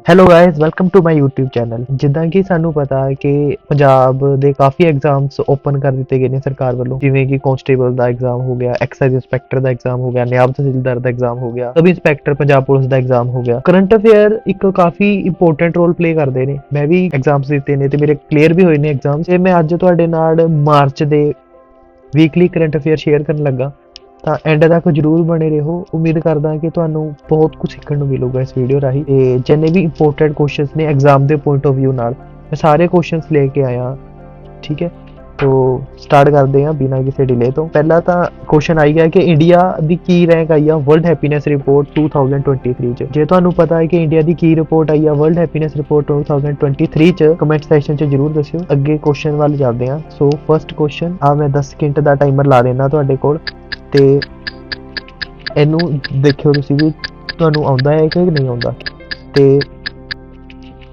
Hello guys welcome to my YouTube channel. ਜਿੱਦਾਂ ਕਿ ਸਾਨੂੰ ਪਤਾ ਹੈ ਕਿ ਪੰਜਾਬ ਦੇ ਕਾਫੀ ਐਗਜ਼ਾਮਸ ਓਪਨ ਕਰ ਦਿੱਤੇ ਗਏ ਨੇ ਸਰਕਾਰ ਵੱਲੋਂ, ਜਿਵੇਂ ਕਿ ਕਾਂਸਟੇਬਲ ਦਾ ਐਗਜ਼ਾਮ ਹੋ ਗਿਆ, ਐਕਸਾਈਜ਼ ਇੰਸਪੈਕਟਰ ਦਾ ਐਗਜ਼ਾਮ ਹੋ ਗਿਆ, ਨਾਇਬ ਤਹਿਸੀਲਦਾਰ ਦਾ ਐਗਜ਼ਾਮ ਹੋ ਗਿਆ, ਸਬ ਇੰਸਪੈਕਟਰ ਪੰਜਾਬ ਪੁਲਿਸ ਦਾ ਐਗਜ਼ਾਮ ਹੋ ਗਿਆ। ਕਰੰਟ ਅਫੇਅਰ ਇੱਕ ਕਾਫੀ ਇੰਪੋਰਟੈਂਟ ਰੋਲ ਪਲੇ ਕਰਦੇ ਨੇ। ਮੈਂ ਵੀ ਐਗਜ਼ਾਮਸ ਦਿੱਤੇ ਨੇ ਤੇ ਮੇਰੇ ਕਲੀਅਰ ਵੀ ਹੋਏ ਨੇ ਐਗਜ਼ਾਮ, ਤੇ ਮੈਂ ਅੱਜ ਤੁਹਾਡੇ ਨਾਲ ਮਾਰਚ ਦੇ ਵੀਕਲੀ ਕਰੰਟ ਅਫੇਅਰ ਸ਼ੇਅਰ ਕਰਨ ਲੱਗਾ। ਤਾਂ ਐਂਡ ਤੱਕ ਜਰੂਰ ਬਣੇ ਰਹੋ। ਉਮੀਦ ਕਰਦਾ ਕਿ ਤੁਹਾਨੂੰ ਬਹੁਤ ਕੁਝ ਸਿੱਖਣ ਨੂੰ ਮਿਲੂਗਾ ਇਸ ਵੀਡੀਓ ਰਾਹੀਂ। ਤੇ ਜਿੰਨੇ ਵੀ ਇੰਪੋਰਟੈਂਟ ਕੁਐਸਚਨਸ ਨੇ ਐਗਜ਼ਾਮ ਦੇ ਪੁਆਇੰਟ ਆਫ View ਨਾਲ, ਮੈਂ ਸਾਰੇ ਕੁਐਸਚਨਸ ਲੈ ਕੇ ਆਇਆ। ਠੀਕ ਹੈ, ਤੋ ਸਟਾਰਟ ਕਰਦੇ ਹਾਂ ਬਿਨਾਂ ਕਿਸੇ ਡਿਲੇ ਤੋਂ। ਪਹਿਲਾ ਤਾਂ ਕੁਐਸਚਨ ਆਈ ਗਿਆ ਕਿ ਇੰਡੀਆ ਦੀ ਕੀ ਰੈਂਕ ਆਈ ਆ ਵਰਲਡ ਹੈਪੀਨੈਸ ਰਿਪੋਰਟ 2023 ਚ। ਜੇ ਤੁਹਾਨੂੰ ਪਤਾ ਹੈ ਕਿ ਇੰਡੀਆ ਦੀ ਕੀ ਰਿਪੋਰਟ ਆਈ ਆ ਵਰਲਡ ਹੈਪੀਨੈਸ ਰਿਪੋਰਟ 2023 ਚ, ਕਮੈਂਟ ਸੈਕਸ਼ਨ ਚ ਜਰੂਰ ਦੱਸਿਓ। ਅੱਗੇ ਕੁਐਸਚਨ ਵੱਲ ਚੱਲਦੇ ਹਾਂ। ਸੋ ਫਰਸਟ ਕੁਐਸਚਨ ਆ, ਮੈਂ 10 ਸਕਿੰਟ ਦਾ ਟਾਈਮਰ ਲਾ ਦੇਣਾ ਤੁਹਾਡੇ ਕੋਲ, ਤੇ ਇਹਨੂੰ ਦੇਖਿਓ ਤੁਸੀਂ ਵੀ ਤੁਹਾਨੂੰ ਆਉਂਦਾ ਹੈ ਕਿ ਨਹੀਂ ਆਉਂਦਾ। ਤੇ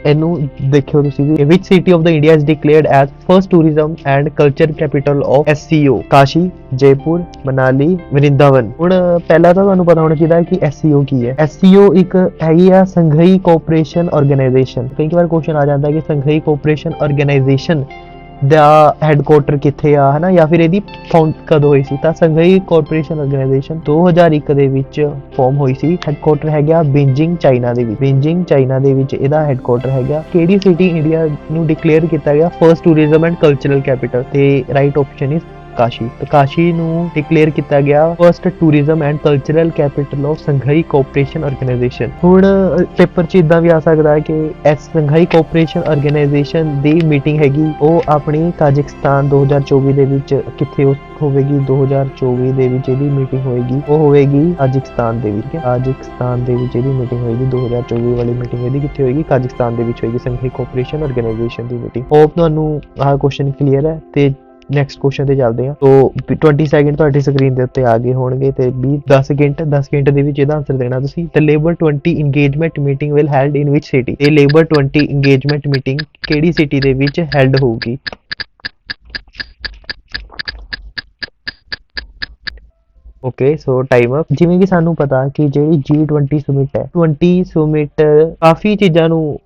ਇਹਨੂੰ ਦੇਖਿਓ ਤੁਸੀਂ ਵੀ। Which city of the India is declared as first tourism and culture capital of SCO? Kashi, Jaipur, Manali, Vrindavan. ਹੁਣ ਪਹਿਲਾਂ ਤਾਂ ਤੁਹਾਨੂੰ ਪਤਾ ਹੋਣਾ ਚਾਹੀਦਾ ਕਿ SCO ਕੀ ਹੈ। SCO ਇੱਕ ਹੈਗੀ ਆ ਸੰਘਾਈ ਕੋਆਪਰੇਸ਼ਨ ਆਰਗੇਨਾਈਜੇਸ਼ਨ। ਕਈ ਵਾਰ ਕੁਐਸਚਨ ਆ ਜਾਂਦਾ ਕਿ ਸੰਘਾਈ ਕੋਆਪਰੇਸ਼ਨ ਆਰਗੇਨਾਈਜੇਸ਼ਨ ਦਾ ਹੈਡਕੁਆਟਰ ਕਿੱਥੇ ਆ, ਹਨਾ, ਜਾਂ ਫਿਰ ਇਹਦੀ ਫਾਊਂਡ ਕਦੋਂ ਹੋਈ ਸੀ। ਤਾਂ ਸੰਘਾਈ ਕੋਆਪਰੇਸ਼ਨ ਆਰਗੇਨਾਈਜੇਸ਼ਨ 2001 ਦੇ ਵਿੱਚ ਫਾਰਮ ਹੋਈ ਸੀ। ਹੈਡਕੁਆਟਰ ਹੈਗਾ ਬੀਜਿੰਗ, ਚਾਈਨਾ ਦੇ ਵਿੱਚ। ਬੀਜਿੰਗ, ਚਾਈਨਾ ਦੇ ਵਿੱਚ ਇਹਦਾ ਹੈਡਕੁਆਟਰ ਹੈਗਾ। ਕਿਹੜੀ ਸਿਟੀ ਇੰਡੀਆ ਨੂੰ ਡਿਕਲੇਅਰ ਕੀਤਾ ਗਿਆ first tourism and cultural capital? ਤੇ ਰਾਈਟ ਆਪਸ਼ਨ ਇਜ਼ ਕਾਸ਼ੀ। ਤੇ ਕਾਸ਼ੀ ਨੂੰ ਡਿਕਲੇਅਰ ਕੀਤਾ ਗਿਆ first tourism and cultural capital of Shanghai cooperation organisation. ਹੁਣ ਪੇਪਰ 'ਚ ਇਦਾਂ ਵੀ ਆ ਸਕਦਾ ਹੈ ਕਿ ਇਸ ਸੰਘਾਈ ਕੋਆਪਰੇਸ਼ਨ ਆਰਗੇਨਾਈਜੇਸ਼ਨ ਦੀ ਮੀਟਿੰਗ ਹੈਗੀ ਉਹ ਆਪਣੀ ਕਾਜ਼ਖਸਤਾਨ 2024 ਦੇ ਵਿੱਚ ਕਿੱਥੇ ਹੋਵੇਗੀ? 2024 ਦੇ ਵਿੱਚ ਇਹਦੀ ਮੀਟਿੰਗ ਹੋਏਗੀ, ਉਹ ਹੋਵੇਗੀ ਕਾਜ਼ਖਸਤਾਨ ਦੇ ਵਿੱਚ। ਕਾਜ਼ਖਸਤਾਨ ਦੇ ਵਿੱਚ ਇਹਦੀ ਮੀਟਿੰਗ ਹੋਏਗੀ। 2024 ਵਾਲੀ ਮੀਟਿੰਗ ਇਹਦੀ ਕਿੱਥੇ ਹੋਏਗੀ? ਕਾਜ਼ਖਸਤਾਨ ਦੇ ਵਿੱਚ ਹੋਏਗੀ, ਸੰਘਾਈ ਕੋਆਪਰੇਸ਼ਨ ਆਰਗੇਨਾਈਜੇਸ਼ਨ ਦੀ ਮੀਟਿੰਗ। ਹੋਪ ਤੁਹਾਨੂੰ ਆਹ ਕੁਐਸਚਨ ਕਲੀਅਰ ਹੈ। ਤੇ ਨੈਕਸਟ ਕੁਐਸਚਨ ਤੇ ਚੱਲਦੇ ਹਾਂ। ਸੋ 20 ਸੈਕਿੰਡ ਤੁਹਾਡੀ ਸਕਰੀਨ ਦੇ ਉੱਤੇ ਆ ਗਏ ਹੋਣਗੇ, ਤੇ 10 ਸਕਿੰਟ ਦੇ ਵਿੱਚ ਇਹਦਾ ਆਨਸਰ ਦੇਣਾ ਤੁਸੀਂ। The labour 20 engagement meeting will held in which city? ਇਹ ਲੇਬਰ 20 ਇੰਗੇਜਮੈਂਟ ਮੀਟਿੰਗ ਕਿਹੜੀ ਸਿਟੀ ਦੇ ਵਿੱਚ ਹੈਲਡ ਹੋਊਗੀ? Okay, so time up. ਜਿਵੇਂ ਕਿ ਸਾਨੂੰ ਪਤਾ ਕਿ ਜਿਹੜੀ G20 ਸਮਿਟ ਹੈ, 20 ਸਮਿਟ ਕਾਫੀ ਚੀਜ਼ਾਂ ਨੂੰ,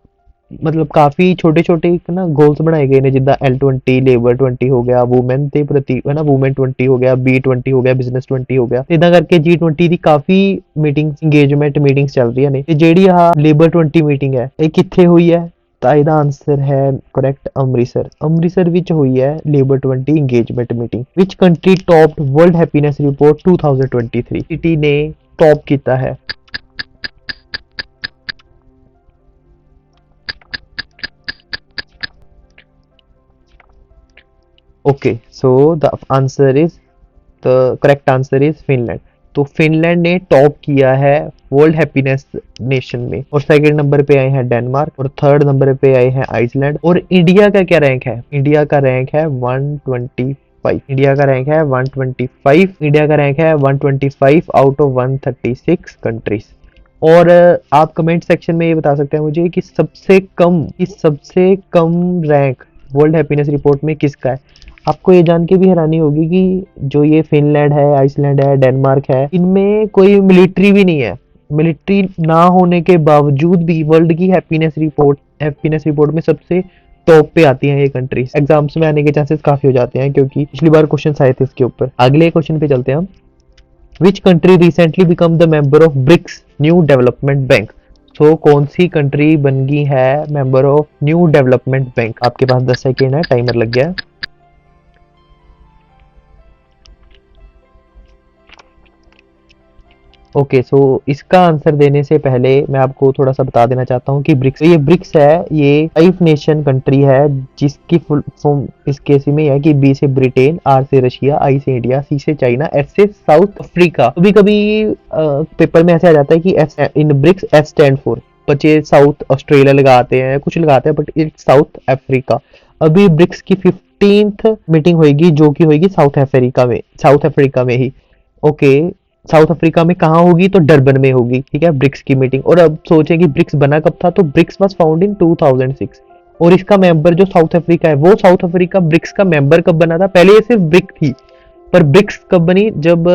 ਮਤਲਬ ਕਾਫੀ ਛੋਟੇ ਛੋਟੇ ਇੱਕ ਨਾ ਗੋਲਸ ਬਣਾਏ ਗਏ ਨੇ, ਜਿੱਦਾਂ L20 ਲੇਬਰ 20 ਹੋ ਗਿਆ, ਵੂਮਨ ਦੇ ਪ੍ਰਤੀ ਹੈ ਨਾ, ਵੂਮਨ 20 ਹੋ ਗਿਆ, B20 ਹੋ ਗਿਆ, ਬਿਜ਼ਨਸ 20 ਹੋ ਗਿਆ। ਇਦਾਂ ਕਰਕੇ G20 ਦੀ ਕਾਫੀ ਮੀਟਿੰਗਸ, ਇੰਗੇਜਮੈਂਟ ਮੀਟਿੰਗਸ ਚੱਲ ਰਹੀਆਂ ਨੇ। ਤੇ ਜਿਹੜੀ ਆਹ ਲੇਬਰ 20 ਮੀਟਿੰਗ ਹੈ, ਇਹ ਕਿੱਥੇ ਹੋਈ ਹੈ? ਤਾਂ ਇਹਦਾ ਆਨਸਰ ਹੈ ਕਰੈਕਟ ਅੰਮ੍ਰਿਤਸਰ। ਅੰਮ੍ਰਿਤਸਰ ਵਿੱਚ ਹੋਈ ਹੈ labour 20 engagement meeting. Which country topped world happiness report 2023? City ਨੇ ਟੌਪ ਕੀਤਾ ਹੈ? Okay, so the answer is the correct answer is Finland. तो फिनलैंड ने टॉप किया है वर्ल्ड हैप्पीनेस नेशन में। और सेकंड नंबर पे आए हैं डेनमार्क, और थर्ड नंबर पे आए हैं आइसलैंड। और इंडिया का क्या रैंक है? इंडिया का रैंक है 125। इंडिया का रैंक है 125। इंडिया का रैंक है 125 आउट ऑफ 136 कंट्रीज। और आप कमेंट सेक्शन में ये बता सकते हैं मुझे कि सबसे कम रैंक वर्ल्ड हैप्पीनेस रिपोर्ट में किसका है। आपको ये जान के भी हैरानी होगी कि जो ये फिनलैंड है, आइसलैंड है, डेनमार्क है, इनमें कोई मिलिट्री भी नहीं है। मिलिट्री ना होने के बावजूद भी वर्ल्ड की हैप्पीनेस रिपोर्ट में सबसे टॉप पे आती हैं ये कंट्रीज। एग्जाम्स में आने के चांसेस काफी हो जाते हैं, क्योंकि पिछली बार क्वेश्चन आए थे इसके ऊपर। अगले क्वेश्चन पे चलते हैं हम। Which country recently become the member of BRICS new development bank? तो कौन सी कंट्री बन गई है member of new development bank? आपके पास 10 सेकेंड है, टाइमर लग गया है। ओके, सो इसका आंसर देने से पहले मैं आपको थोड़ा सा बता देना चाहता हूँ कि ब्रिक्स, ये ब्रिक्स है, ये 5 नेशन कंट्री है, जिसकी फुल फॉर्म इस केस में है कि बी से ब्रिटेन, आर से रशिया, आई से इंडिया, सी से चाइना, एस से साउथ अफ्रीका। कभी कभी पेपर में ऐसे आ जाता है कि S in BRICS S stand for, बच्चे साउथ ऑस्ट्रेलिया लगाते हैं, कुछ लगाते हैं, बट इट्स साउथ अफ्रीका। अभी ब्रिक्स की 15th मीटिंग होगी, जो कि होगी साउथ अफ्रीका में ही। ओके, साउथ अफ्रीका में कहाँ होगी? तो डरबन में होगी। ठीक है, ब्रिक्स की मीटिंग। और अब सोचें कि ब्रिक्स बना कब था? तो ब्रिक्स वाज फाउंड इन 2006। और इसका मेंबर जो साउथ अफ्रीका है, वो साउथ अफ्रीका ब्रिक्स का मेंबर कब बना था? पहले ये सिर्फ ब्रिक थी, पर ब्रिक्स कब बनी? जब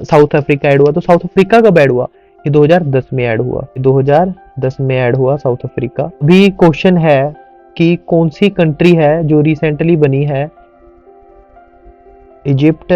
साउथ अफ्रीका ऐड हुआ। तो साउथ अफ्रीका कब ऐड हुआ? ये 2010 में ऐड हुआ, 2010 2010 में ऐड हुआ साउथ अफ्रीका। अभी क्वेश्चन है कि कौन सी कंट्री है जो रिसेंटली बनी है इजिप्ट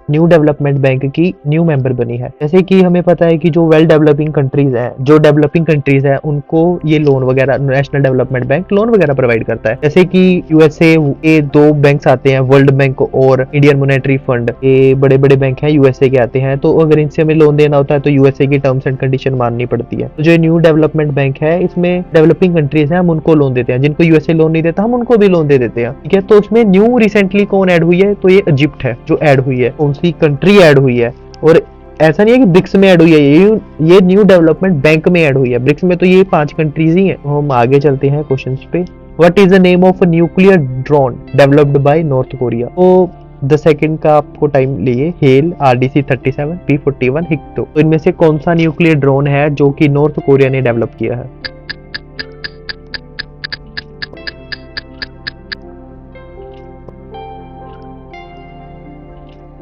न्यू डेवलपमेंट बैंक की न्यू मेंबर बनी है। जैसे कि हमें पता है कि जो वेल डेवलपिंग कंट्रीज हैं, जो डेवलपिंग कंट्रीज हैं, उनको ये लोन वगैरह नेशनल डेवलपमेंट बैंक लोन वगैरह प्रोवाइड करता है। जैसे कि यूएसए के दो बैंक्स आते हैं, वर्ल्ड बैंक और इंडियन मॉनेटरी फंड, ये बड़े बड़े बैंक हैं, यूएसए के आते हैं। तो अगर इनसे हमें लोन देना होता है तो यूएसए की टर्म्स एंड कंडीशन माननी पड़ती है। तो जो न्यू डेवलपमेंट बैंक है, इसमें डेवलपिंग कंट्रीज हैं, हम उनको लोन देते हैं। जिनको यूएसए लोन नहीं देता हम उनको भी लोन दे देते हैं, ठीक है। तो उसमें न्यू रिसेंटली कौन ऐड हुई है, तो ये इजिप्ट है जो ऐड हुई है। कौन सी कंट्री ऐड हुई है, और ऐसा नहीं है कि ब्रिक्स में ऐड हुई है, ये न्यू डेवलपमेंट बैंक में ऐड हुई है। ब्रिक्स में तो ये 5 कंट्रीज ही हैं। तो हम आगे चलते हैं क्वेश्चंस पे। What is the name of a nuclear drone developed by north Korea? तो द सेकंड का आपको टाइम लिए, हेल, RDC-37, P-41, हिक्टो। तो इनमें से कौन सा न्यूक्लियर ड्रोन है जो कि नॉर्थ कोरिया ने डेवलप किया है?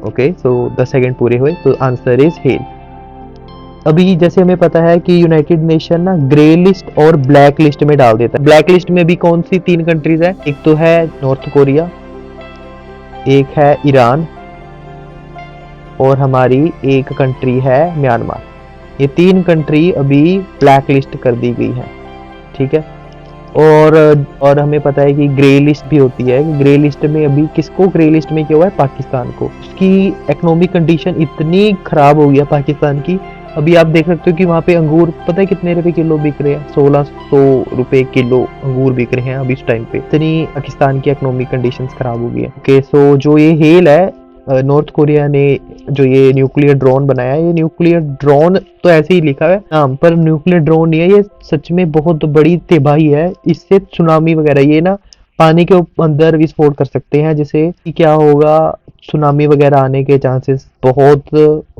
ओके, सो 10 सेकंड पूरे हुए, तो आंसर इज हेल। अभी जैसे हमें पता है कि यूनाइटेड नेशन ना ग्रे लिस्ट और ब्लैक लिस्ट में डाल देता है। ब्लैक लिस्ट में भी कौन सी 3 कंट्रीज है? एक तो है नॉर्थ कोरिया, एक है ईरान, और हमारी एक कंट्री है म्यांमार। ये 3 कंट्री अभी ब्लैक लिस्ट कर दी गई है, ठीक है। और हमें पता है कि ग्रे लिस्ट भी होती है। ग्रे लिस्ट में अभी किसको ग्रे लिस्ट में किया हुआ है? पाकिस्तान को। उसकी इकोनॉमिक कंडीशन इतनी खराब हो गई है पाकिस्तान की। अभी आप देख सकते हो कि वहाँ पे अंगूर पता है कितने रुपए किलो बिक रहे हैं? 1600 रुपए किलो अंगूर बिक रहे हैं अभी इस टाइम पे। इतनी पाकिस्तान की इकोनॉमिक कंडीशंस खराब हो गई है। ओके, सो जो ये हेल है, नॉर्थ कोरिया ने जो ये न्यूक्लियर ड्रोन बनाया है, ये न्यूक्लियर ड्रोन तो ऐसे ही लिखा है नाम पर, न्यूक्लियर ड्रोन नहीं है ये। सच में बहुत बड़ी तबाही है। इससे सुनामी वगैरह, ये ना पानी के अंदर विस्फोट कर सकते हैं, जिससे क्या होगा, सुनामी वगैरह आने के चांसेस बहुत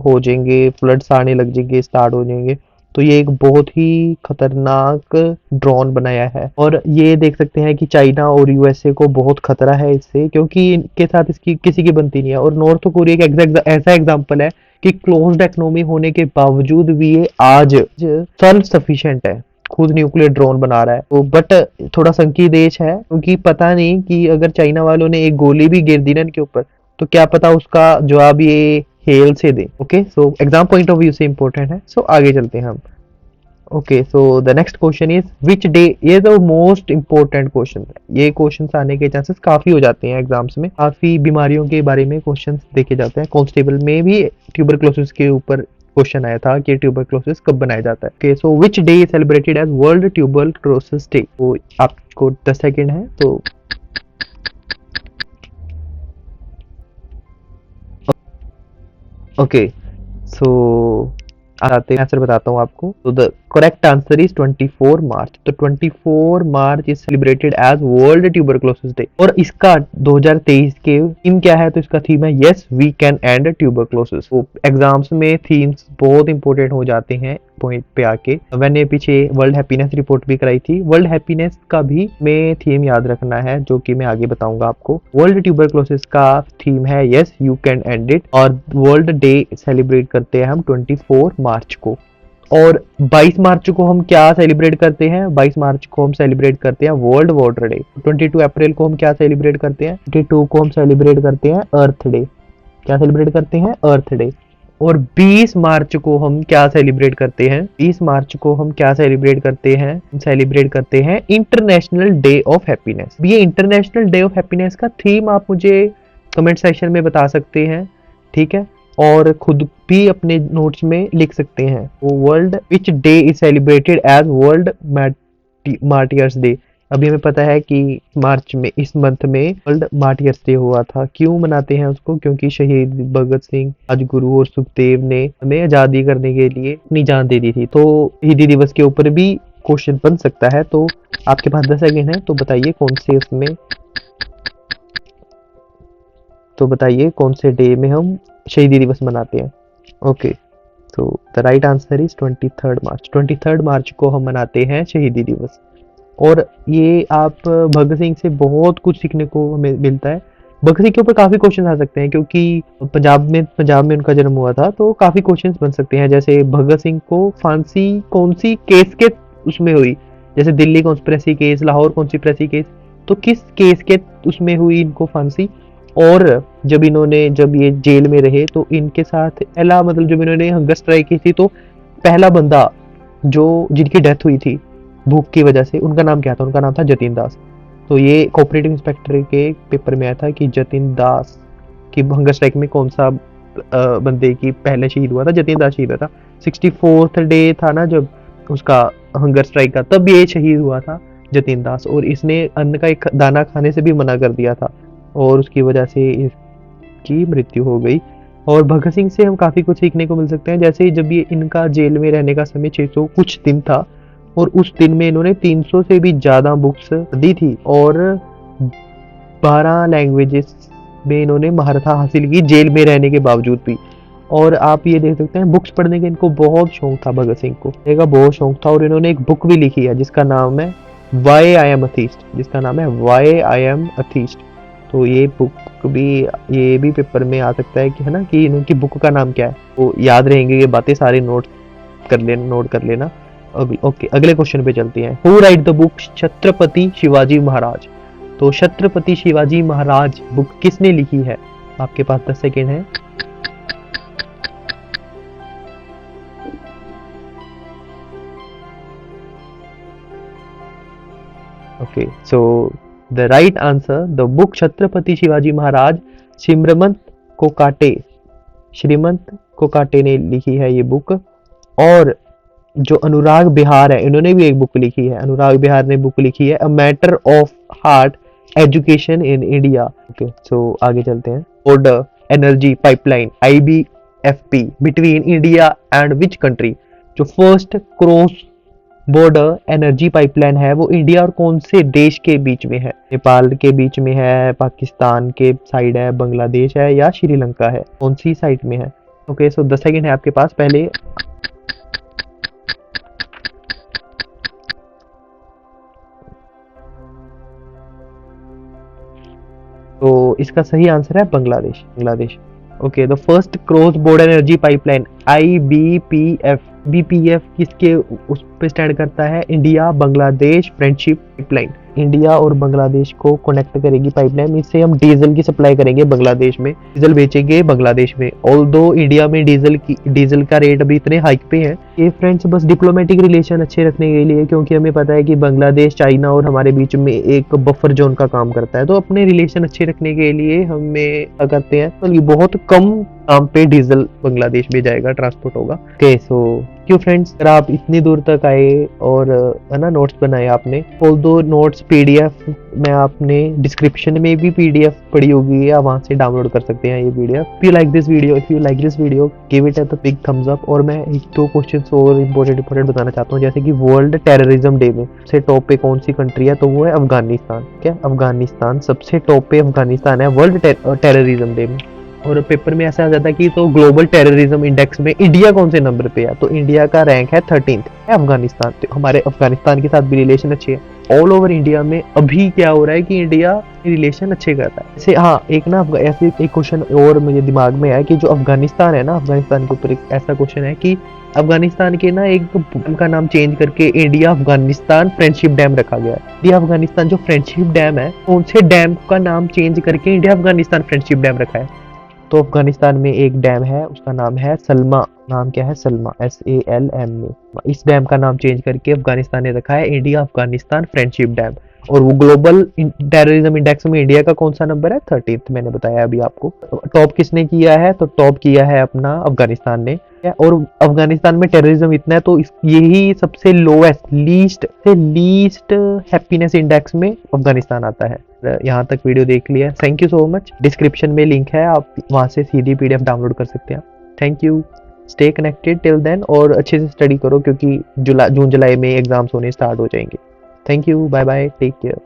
हो जाएंगे, फ्लड्स आने लग जाएंगे, स्टार्ट हो जाएंगे। तो ये एक बहुत ही खतरनाक ड्रोन बनाया है। और ये देख सकते हैं कि चाइना और यूएसए को बहुत खतरा है इससे, क्योंकि इनके साथ इसकी किसी की बनती नहीं है। और नॉर्थ कोरिया का ऐसा एग्जांपल है कि क्लोज्ड इकोनॉमी होने के बावजूद भी ये आज सेल्फ सफिशिएंट है, खुद न्यूक्लियर ड्रोन बना रहा है। तो बट थोड़ा संकी देश है, क्योंकि पता नहीं कि अगर चाइना वालों ने एक गोली भी गिर दी ना इनके ऊपर, तो क्या पता उसका जवाब ये हेल से दे। Okay, so exam point of view से इंपॉर्टेंट है। सो आगे चलते हैं हम। Okay, so the next question is which day. ये तो मोस्ट इंपॉर्टेंट क्वेश्चन है। ये क्वेश्चंस आने के चांसेस काफी हो जाते हैं एग्जाम्स में। काफी बीमारियों के बारे में क्वेश्चंस देखे जाते हैं। कांस्टेबल में भी ट्यूबरक्लोसिस के ऊपर क्वेश्चन आया था कि ट्यूबरक्लोसिस कब बनाया जाता है। Okay, so which day is celebrated as world tuberculosis Day? तो आपको 10 सेकंड है। तो ओके, सो आते हैं, आंसर बताता हूँ आपको। तो the correct answer is 24 March. तो 24 March is celebrated as world tuberculosis day. और इसका 2023 के थीम क्या है? तो इसका थीम है yes we can end tuberculosis. तो एग्जाम्स में थीम्स बहुत इंपॉर्टेंट हो जाते हैं पॉइंट पे आके। मैंने पीछे वर्ल्ड हैप्पीनेस रिपोर्ट भी कराई थी। वर्ल्ड हैप्पीनेस का भी में थीम याद रखना है, जो कि मैं आगे बताऊंगा आपको। वर्ल्ड ट्यूबरक्लोसिस का थीम है yes you can and it, और वर्ल्ड डे सेलिब्रेट करते हैं हम 24 मार्च को। और 22 मार्च को हम क्या सेलिब्रेट करते हैं? 22 मार्च को हम सेलिब्रेट करते हैं वर्ल्ड वाटर डे। 22 अप्रैल को हम क्या सेलिब्रेट करते हैं? 22 को हम सेलिब्रेट करते हैं अर्थ डे। क्या सेलिब्रेट करते हैं? अर्थ डे। और 20 मार्च को हम क्या सेलिब्रेट करते हैं? 20 मार्च को हम क्या सेलिब्रेट करते हैं? हम सेलिब्रेट करते हैं इंटरनेशनल डे ऑफ हैप्पीनेस। ये इंटरनेशनल डे ऑफ हैप्पीनेस का थीम आप मुझे कमेंट सेक्शन में बता सकते हैं, ठीक है, और खुद भी अपने नोट्स में लिख सकते हैं। World which day is celebrated as World Martyrs Day. अभी हमें पता है कि मार्च में, इस मंथ में वर्ल्ड मार्टियर्स डे हुआ था। क्यों मनाते हैं उसको? क्योंकि शहीद भगत सिंह, राजगुरु और सुखदेव ने हमें आजादी करने के लिए अपनी जान दे दी थी। तो शहीदी दिवस के ऊपर भी क्वेश्चन बन सकता है। तो आपके पास 10 सेकंड है, तो बताइए कौन से उसमें, तो बताइए कौन से डे में हम शहीदी दिवस मनाते हैं। ओके, तो द राइट आंसर इज 23 मार्च। 23 मार्च को हम मनाते हैं शहीदी दिवस। और ये आप भगत सिंह से बहुत कुछ सीखने को हमें मिलता है। भगत सिंह के ऊपर काफी क्वेश्चन आ सकते हैं, क्योंकि पंजाब में उनका जन्म हुआ था, तो काफी क्वेश्चंस बन सकते हैं। जैसे भगत सिंह को फांसी कौन सी केस के उसमें हुई, जैसे Delhi conspiracy case, Lahore conspiracy case, तो किस केस के उसमें हुई इनको फांसी। और जब ये जेल में रहे तो इनके साथ पहला मतलब जब इन्होंने हंगर स्ट्राइक की थी, तो पहला बंदा जो जिनकी डेथ हुई थी भूख की वजह से, उनका नाम क्या था? उनका नाम था जतिन दास। तो ये कोऑपरेटिव इंस्पेक्टर के पेपर में आया था कि जतिन दास की हंगर स्ट्राइक में कौन सा बंदे की पहले शहीद हुआ था, जतिन दास शहीद हुआ था। 64th डे था ना जब उसका हंगर स्ट्राइक का, तब ये शहीद हुआ था जतिन दास। और इसने अन्न का एक दाना खाने से भी मना कर दिया था और उसकी वजह से इसकी मृत्यु हो गई। और भगत सिंह से हम काफ़ी कुछ सीखने को मिल सकते हैं। जैसे जब ये इनका जेल में रहने का समय 600 कुछ दिन था, और उस दिन में इन्होंने 300 से भी ज़्यादा बुक्स दी थी और 12 लैंग्वेजेस में इन्होंने महारथा हासिल की जेल में रहने के बावजूद भी। और आप ये देख सकते हैं बुक्स पढ़ने का इनको बहुत शौक था, भगत सिंह को पढ़ने का बहुत शौक था। और इन्होंने एक बुक भी लिखी है जिसका नाम है वाई आई एम अथीस्ट। तो ये बुक भी, ये भी पेपर में आ सकता है कि है ना, कि इनकी बुक का नाम क्या है। तो याद रहेंगे ये बातें सारी, नोट कर लेना। ओके, अगले क्वेश्चन पे चलते हैं। Who write the book Chhatrapati Shivaji Maharaj? तो छत्रपति शिवाजी महाराज बुक किसने लिखी है? आपके पास 10 सेकेंड है। Okay, so the right answer, the book Chhatrapati Shivaji Maharaj Shrimant Kokate ने लिखी है ये बुक। और जो अनुराग बिहार है, इन्होंने भी एक बुक लिखी है, अनुराग बिहार ने बुक लिखी है a matter of heart education in India. Okay, so आगे चलते हैं। Border energy pipeline IBFP between India and which country? जो first cross border energy pipeline है वो इंडिया और कौन से देश के बीच में है? नेपाल के बीच में है, पाकिस्तान के साइड है, बांग्लादेश है, या श्रीलंका है? कौन सी साइड में है? ओके, सो 10 सेकेंड है आपके पास। पहले तो इसका सही आंसर है Bangladesh. Okay, the first cross border energy pipeline BPF किसके उस पे स्टैंड करता है? India Bangladesh friendship pipeline. India और बांग्लादेश को कनेक्ट करेगी पाइपलाइन। इससे हम डीजल की सप्लाई करेंगे बांग्लादेश में, डीजल बेचेंगे बांग्लादेश में। ऑल्दो इंडिया में डीजल का रेट अभी इतने हाइक पे है। ये फ्रेंड्स बस डिप्लोमेटिक रिलेशन अच्छे रखने के लिए, क्योंकि हमें पता है कि बांग्लादेश चाइना और हमारे बीच में एक बफर जोन का काम करता है, तो अपने रिलेशन अच्छे रखने के लिए हमें क्या करते हैं, तो बहुत कम दाम पे डीजल बांग्लादेश में जाएगा, ट्रांसपोर्ट होगा। ओके, सो क्यों फ्रेंड्स, अगर आप इतनी दूर तक आए और है ना नोट्स बनाए आपने, ऑल्दो नोट्स पीडीएफ में आपने डिस्क्रिप्शन में भी पीडीएफ पड़ी होगी, या वहां से डाउनलोड कर सकते हैं ये PDF. If you like this video give it a big thumbs up. और मैं एक दो क्वेश्चंस और इंपॉर्टेंट बताना चाहता हूँ, जैसे कि वर्ल्ड टेररिज्म डे में सबसे टॉप पे कौन सी कंट्री है? तो वो है अफगानिस्तान। क्या अफगानिस्तान सबसे टॉप पे अफगानिस्तान है वर्ल्ड टेररिज्म डे में। और पेपर में ऐसा आ जाता है कि तो ग्लोबल टेररिज्म इंडेक्स में इंडिया कौन से नंबर पे है? तो इंडिया का रैंक है 13th है अफगानिस्तान। तो हमारे अफगानिस्तान के साथ भी रिलेशन अच्छे है। ऑल ओवर इंडिया में अभी क्या हो रहा है कि इंडिया रिलेशन अच्छे करता है। जैसे हाँ, एक ना ऐसे एक क्वेश्चन और मुझे दिमाग में आया कि जो अफगानिस्तान है ना, अफगानिस्तान के ऊपर एक ऐसा क्वेश्चन है कि अफगानिस्तान के ना एक डैम का नाम चेंज करके इंडिया अफगानिस्तान फ्रेंडशिप डैम रखा गया है। इंडिया अफगानिस्तान जो फ्रेंडशिप डैम है, कौन से डैम का नाम चेंज करके इंडिया अफगानिस्तान फ्रेंडशिप डैम रखा है? तो अफगानिस्तान में एक डैम है, उसका नाम है सलमा। नाम क्या है? सलमा, SALMA। इस डैम का नाम चेंज करके अफगानिस्तान ने रखा है इंडिया अफगानिस्तान फ्रेंडशिप डैम। और वो ग्लोबल टेररिज्म इंडेक्स में इंडिया का कौन सा नंबर है? 13th, मैंने बताया अभी आपको। टॉप किसने किया है? तो टॉप किया है अपना अफगानिस्तान ने। और अफगानिस्तान में टेररिज्म इतना है, तो यही सबसे लोएस्ट लीस्ट हैप्पीनेस इंडेक्स में अफगानिस्तान आता है। यहाँ तक वीडियो देख लिया, thank you so much. Description में लिंक है, आप वहां से सीधी PDF डाउनलोड कर सकते हैं। Thank you, stay connected till then, और अच्छे से स्टडी करो क्योंकि जून जुलाई में एग्जाम्स होने स्टार्ट हो जाएंगे। Thank you, bye bye, take care.